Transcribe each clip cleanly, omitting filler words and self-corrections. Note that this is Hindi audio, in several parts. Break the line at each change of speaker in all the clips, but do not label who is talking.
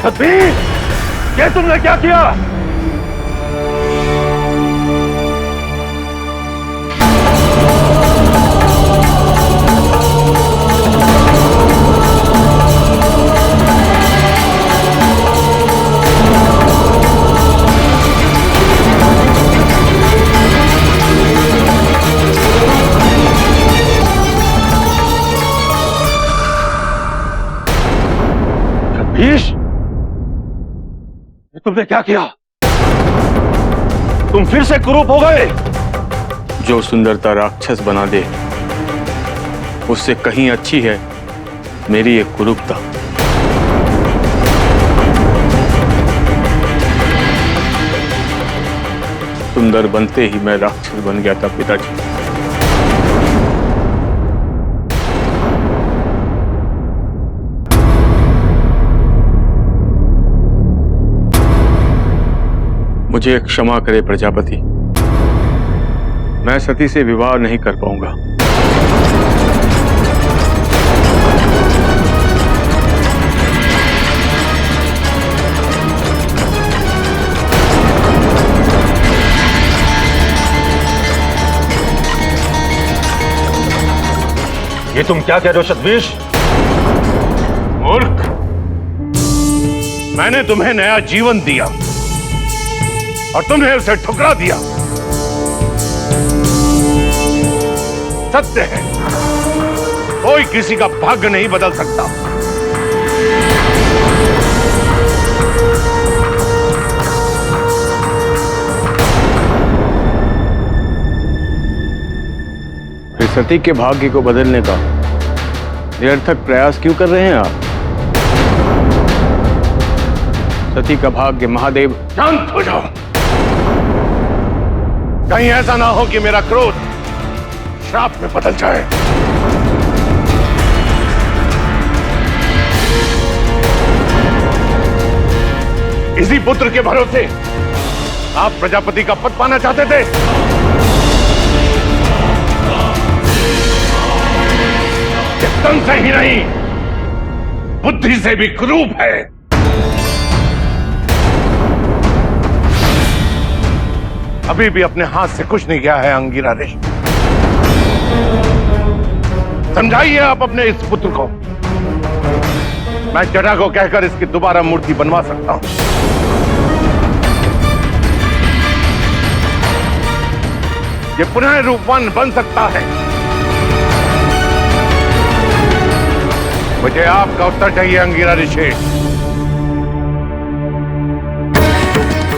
सतवीर, ये तुमने क्या किया? सतवीर, तुमने क्या किया? तुम फिर से कुरूप हो गए।
जो सुंदरता राक्षस बना दे उससे कहीं अच्छी है मेरी एक कुरूपता। सुंदर बनते ही मैं राक्षस बन गया था पिताजी। मुझे क्षमा करे प्रजापति, मैं सती से विवाह नहीं कर पाऊंगा।
ये तुम क्या कह रहे हो सतवीर?
मूर्ख, मैंने तुम्हें नया जीवन दिया और तुमने उसे ठुकरा दिया। सत्य है, कोई किसी का भाग्य नहीं बदल सकता। फिर सती के भाग्य को बदलने का निरर्थक प्रयास क्यों कर रहे हैं आप? सती का भाग्य महादेव। शांत हो जाओ, कहीं ऐसा ना हो कि मेरा क्रोध श्राप में बदल जाए। इसी पुत्र के भरोसे आप प्रजापति का पद पाना चाहते थे। ये तन से ही नहीं, बुद्धि से भी क्रूप है। अभी भी अपने हाथ से कुछ नहीं किया है अंगिरा ऋषि। समझाइए आप अपने इस पुत्र को। मैं जटा को कहकर इसकी दोबारा मूर्ति बनवा सकता हूं। ये पुनः रूपवान बन सकता है। मुझे आपका उत्तर चाहिए अंगिरा ऋषि।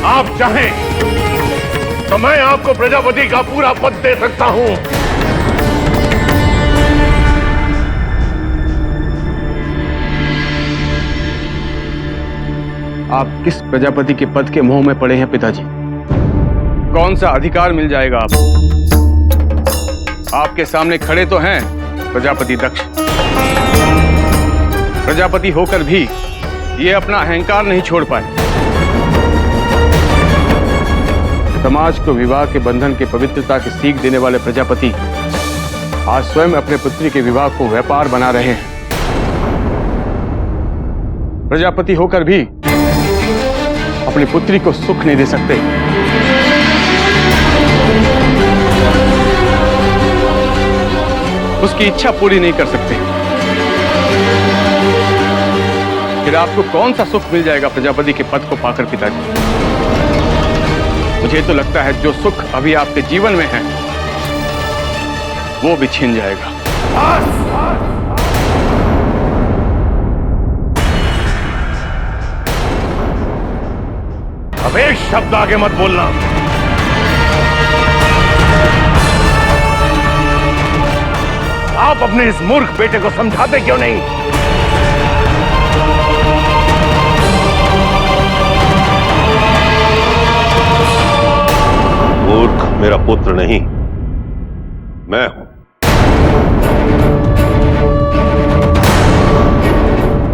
आप चाहें तो मैं आपको प्रजापति का पूरा पद दे सकता हूं। आप किस प्रजापति के पद के मोह में पड़े हैं पिताजी? कौन सा अधिकार मिल जाएगा आपको? आपके सामने खड़े तो हैं प्रजापति दक्ष। प्रजापति होकर भी ये अपना अहंकार नहीं छोड़ पाए। समाज को विवाह के बंधन की पवित्रता की सीख देने वाले प्रजापति आज स्वयं अपने पुत्री के विवाह को व्यापार बना रहे हैं। प्रजापति होकर भी अपनी पुत्री को सुख नहीं दे सकते। उसकी इच्छा पूरी नहीं कर सकते। फिर आपको कौन सा सुख मिल जाएगा प्रजापति के पद को पाकर पिताजी? मुझे तो लगता है जो सुख अभी आपके जीवन में है वो भी छीन जाएगा। अब एक शब्द आगे मत बोलना। आप अपने इस मूर्ख बेटे को समझाते क्यों नहीं?
मूर्ख मेरा पुत्र नहीं, मैं हूं।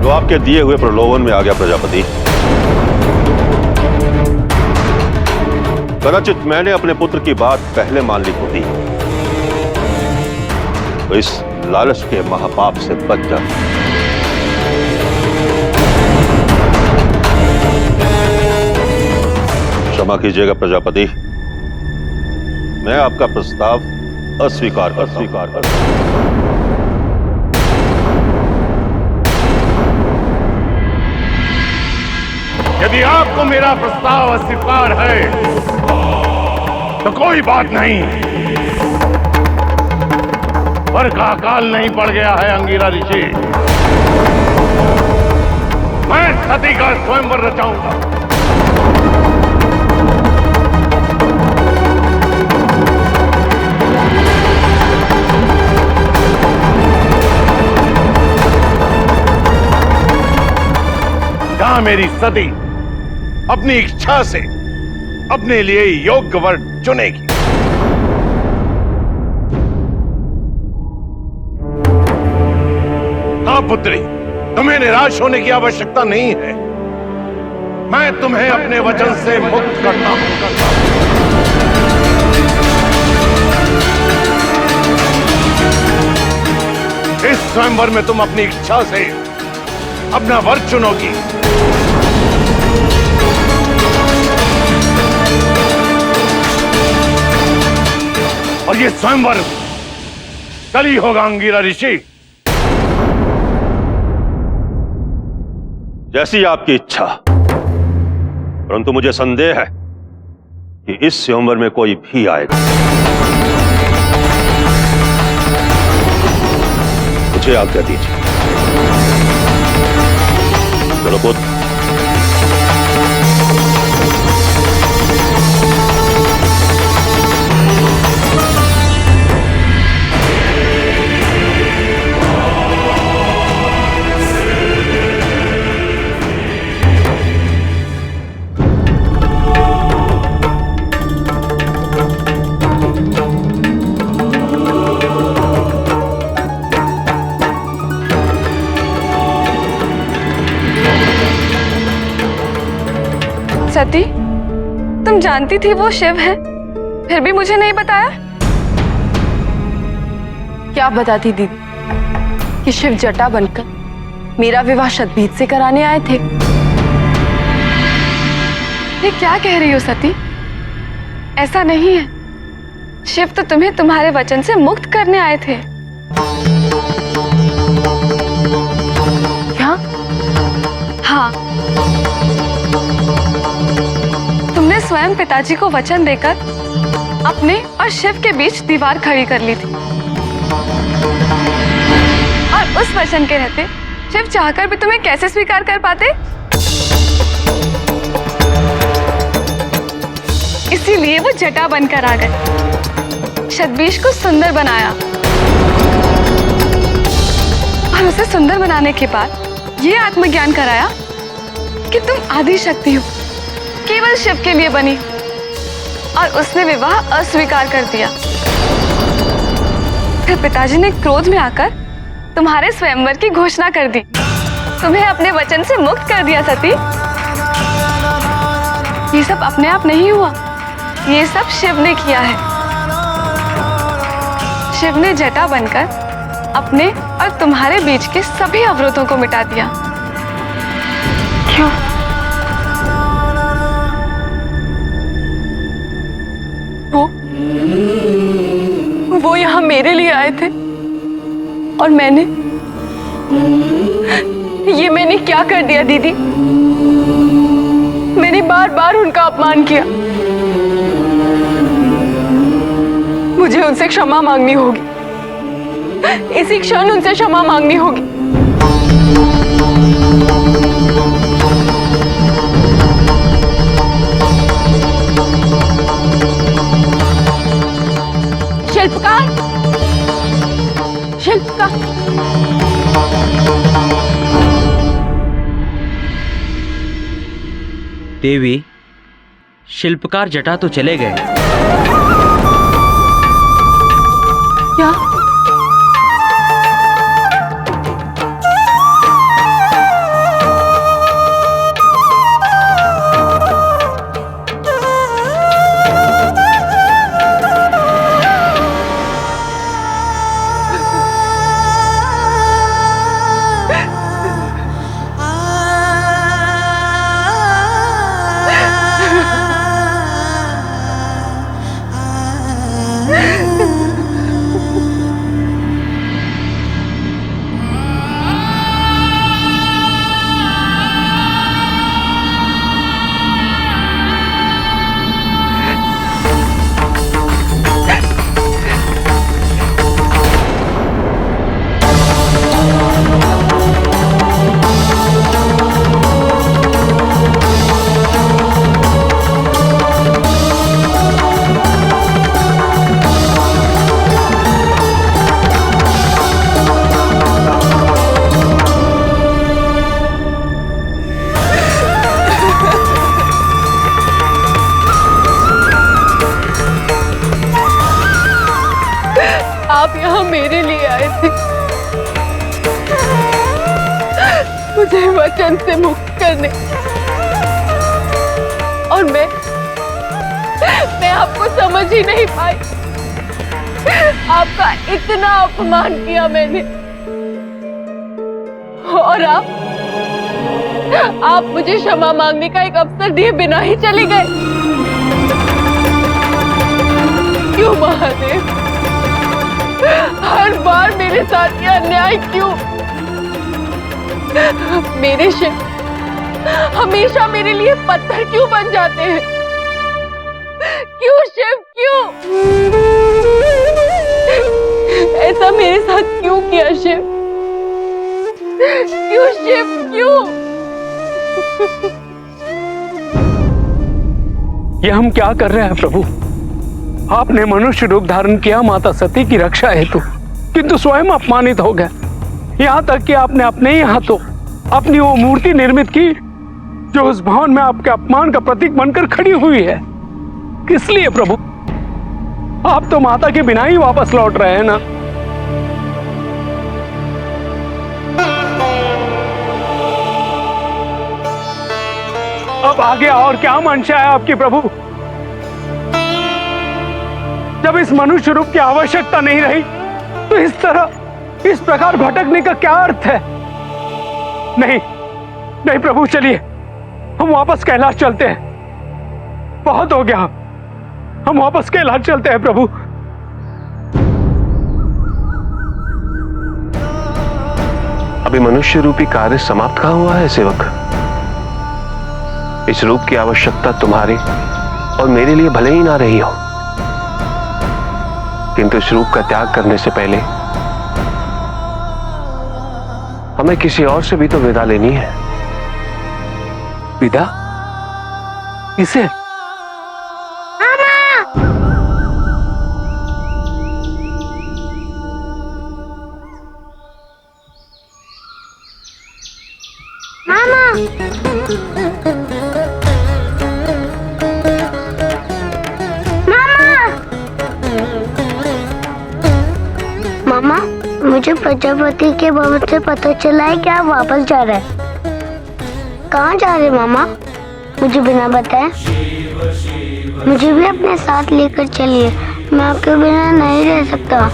जो आपके दिए हुए प्रलोभन में आ गया प्रजापति। कदाचित मैंने अपने पुत्र की बात पहले मान ली होती तो इस लालच के महापाप से बच जाता। क्षमा कीजिएगा प्रजापति, मैं आपका प्रस्ताव अस्वीकार करता हूं।
यदि आपको मेरा प्रस्ताव अस्वीकार है तो कोई बात नहीं, पर का काल नहीं पड़ गया है अंगिरा ऋषि। मैं सती का स्वयंवर रचाऊंगा। जहां मेरी सती अपनी इच्छा से अपने लिए योग्य वर चुनेगी। हाँ पुत्री, तुम्हें निराश होने की आवश्यकता नहीं है। मैं तुम्हें अपने वचन से मुक्त करता हूं। इस स्वयंवर में तुम अपनी इच्छा से अपना वर चुनोगी। और ये स्वयंवर कल ही होगा अंगिरा ऋषि।
जैसी आपकी इच्छा, परंतु मुझे संदेह है कि इस स्वयंवर में कोई भी आएगा। मुझे आज्ञा दीजिए। चलो पुत्र।
सती, तुम जानती थी वो शिव है, फिर भी मुझे नहीं बताया? क्या बताती दीदी कि शिव जटा बनकर मेरा विवाह शतभीत से कराने आए थे? ये क्या कह रही हो सती? ऐसा नहीं है। शिव तो तुम्हें तुम्हारे वचन से मुक्त करने आए थे। क्या? हाँ, तुमने स्वयं पिताजी को वचन देकर अपने और शिव के बीच दीवार खड़ी कर ली थी, और उस वचन के रहते शिव चाहकर भी तुम्हें कैसे स्वीकार कर पाते? इसीलिए वो जटा बनकर आ गए, शतबीज को सुंदर बनाया, और उसे सुंदर बनाने के बाद ये आत्मज्ञान कराया कि तुम आदि शक्ति हो, केवल शिव के लिए बनी, और उसने विवाह अस्वीकार कर दिया। फिर पिताजी ने क्रोध में आकर तुम्हारे स्वयंवर की घोषणा कर दी, तुम्हें अपने वचन से मुक्त कर दिया सती। ये सब अपने आप नहीं हुआ, ये सब शिव ने किया है। शिव ने जटा बनकर अपने और तुम्हारे बीच के सभी अवरोधों को मिटा दिया। क्यों? वो यहाँ मेरे लिए आए थे, और मैंने क्या कर दिया दीदी? मैंने बार बार उनका अपमान किया। मुझे उनसे क्षमा मांगनी होगी, इसी क्षण उनसे क्षमा मांगनी होगी। शिल्पकार, शिल्पकार,
देवी, शिल्पकार जटा तो चले गए।
क्या?
वचन से मुक्त करने, और मैं आपको समझ ही नहीं पाई। आपका इतना अपमान किया मैंने, और आप मुझे क्षमा मांगने का एक अवसर दिए बिना ही चले गए। क्यों महादेव, हर बार मेरे साथ ये अन्याय क्यों? मेरे शिव हमेशा मेरे लिए पत्थर क्यों बन जाते हैं? क्यों शिव, क्यों ऐसा मेरे साथ क्यों किया शिव? क्यों शिव, क्यों?
ये हम क्या कर रहे हैं प्रभु? आपने मनुष्य रूप धारण किया माता सती की रक्षा हेतु, किंतु स्वयं अपमानित हो गए। यहाँ तक कि आपने अपने ही हाथों अपनी वो मूर्ति निर्मित की जो उस भवन में आपके अपमान का प्रतीक बनकर खड़ी हुई है। किस लिए प्रभु? आप तो माता के बिना ही वापस लौट रहे हैं ना। अब आगे और क्या मंशा है आपकी प्रभु? जब इस मनुष्य रूप की आवश्यकता नहीं रही तो इस तरह इस प्रकार भटकने का क्या अर्थ है? नहीं नहीं प्रभु, चलिए हम वापस कैलाश चलते हैं। बहुत हो गया, हम वापस कैलाश चलते हैं प्रभु।
अभी मनुष्य रूपी कार्य समाप्त कहाँ हुआ है सेवक? इस रूप की आवश्यकता तुम्हारे और मेरे लिए भले ही ना रही हो, किंतु इस रूप का त्याग करने से पहले हमें किसी और से भी तो विदा लेनी है।
विदा? इसे?
मामा, मुझे प्रजापति के भवन से पता चला है कि आप वापस जा रहे हैं। कहाँ जा रहे मामा? मुझे बिना बताए। मुझे भी अपने साथ लेकर चलिए, मैं आपके बिना नहीं रह सकता।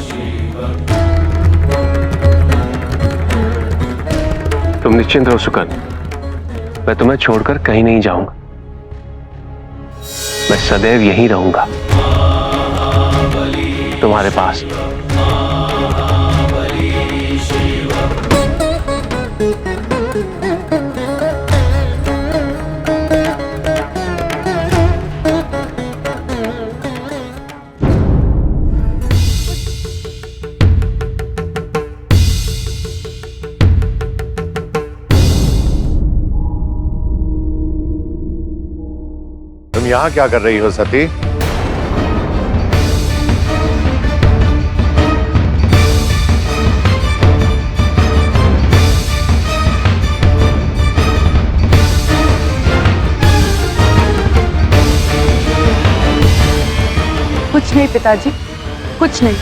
तुम निश्चिंत रहो सुकन, मैं तुम्हें छोड़कर कहीं नहीं जाऊंगा। मैं सदैव यहीं रहूंगा तुम्हारे पास।
तुम यहाँ क्या कर रही हो सती?
कुछ नहीं पिताजी, कुछ नहीं।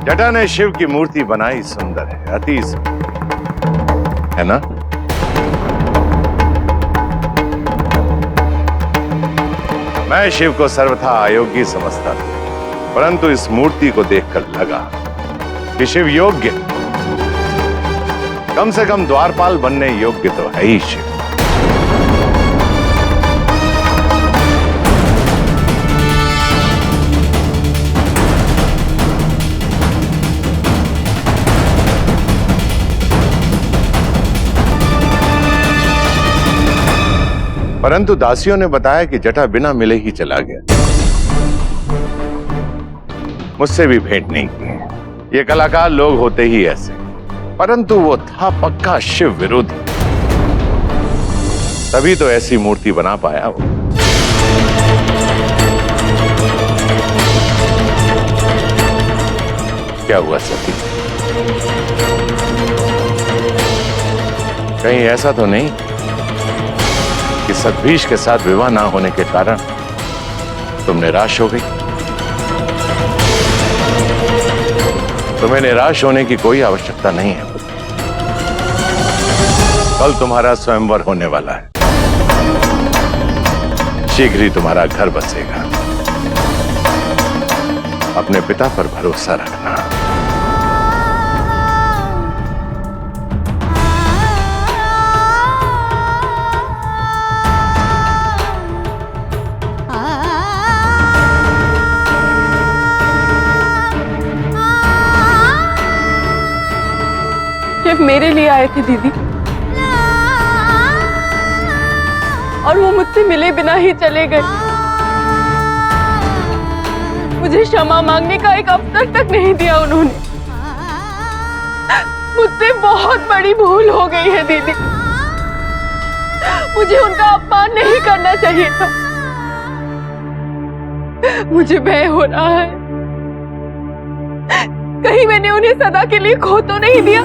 जटा ने शिव की मूर्ति बनाई, सुंदर है, अति सुंदर है ना? मैं शिव को सर्वथा अयोग्य समझता था, परंतु इस मूर्ति को देखकर लगा कि शिव योग्य, कम से कम द्वारपाल बनने योग्य तो है ही शिव। परंतु दासियों ने बताया कि जटा बिना मिले ही चला गया, मुझसे भी भेंट नहीं की। ये कलाकार लोग होते ही ऐसे, परंतु वो था पक्का शिव विरोधी, तभी तो ऐसी मूर्ति बना पाया वो। क्या हुआ सती? कहीं ऐसा तो नहीं कि सतभीष के साथ विवाह ना होने के कारण तुम निराश हो गई। तुम्हें निराश होने की कोई आवश्यकता नहीं है। कल तुम्हारा स्वयंवर होने वाला है। शीघ्र ही तुम्हारा घर बसेगा। अपने पिता पर भरोसा रखना।
शिव मेरे लिए आए थे दीदी, और वो मुझसे मिले बिना ही चले गए। मुझे क्षमा मांगने का एक अवसर तक नहीं दिया उन्होंने। मुझसे बहुत बड़ी भूल हो गई है दीदी। मुझे उनका अपमान नहीं करना चाहिए था। मुझे भय हो रहा है, कहीं मैंने उन्हें सदा के लिए खो तो नहीं दिया।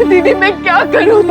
दीदी मैं क्या करूं?